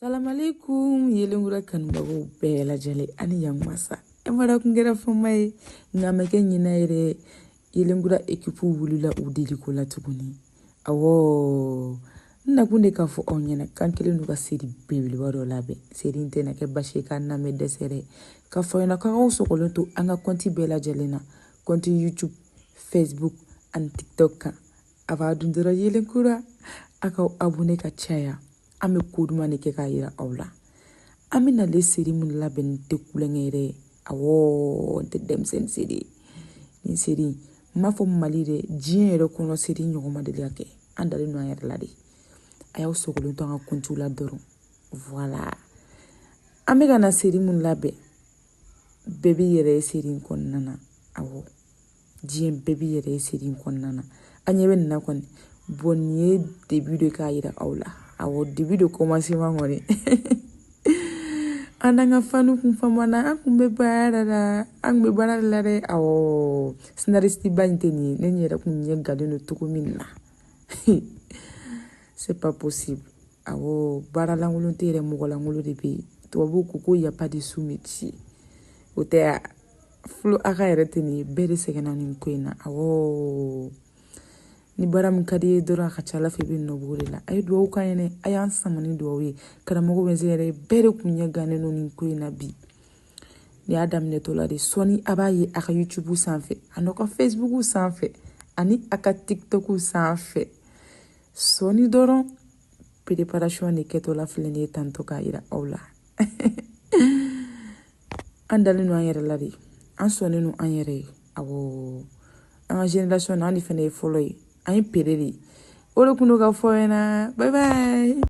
Salam alaikum yelengura kanbago bela jale ani yang masa emara kungera fomai ngamake nyina ire yelengura ekipu wulula udili ko la tuguni awo nakunde ka fo onyena kankele nuka seri bebili waro labe seri intena ke bashe ka na me desere ka fo na ka o sokolonto anga konti bela jale na konti YouTube, Facebook and TikTok ka ava dundura yelengura aka abone ka chaya ame koduma ne ke ka yira awla amina le seri mun laben te kulengere awo te dem sen seri ni seri ma fo mali de jiere kono seri nyoma de yake andale no ayar ladi ayaw sokolo to nga kontula doro voilà ame kana seri mun labe bebi yere seri konnana awo jien bebi yere seri konnana anyebe na kon bonye début de ka yira awla awo début de commencement ngori andanga fanu kun famana akumbe barara angbe barara lare awo scénariste banteni nenyera kun nyegade no tukumina c'est pas possible awo barala ngulu tere mugola ngulu debi to buku ko ya pas de sous-métier otea flo aka reteni bere segena ni koina awo ni baram kadi dora khachala fe bin no burila ay do kayene ayan samani do wi kala mo wezere bere kunya gane no ni koina bi ni adam ne tola de soni abaye aka YouTube sanfe anoko Facebook sanfe ani aka TikTok sanfe soni doron préparation ne ketola flene tanto ka ira awla andale no ayere ladi an soni no ayere awo en génération ani fene follow ay pereri olo kuno ka foyena bye bye.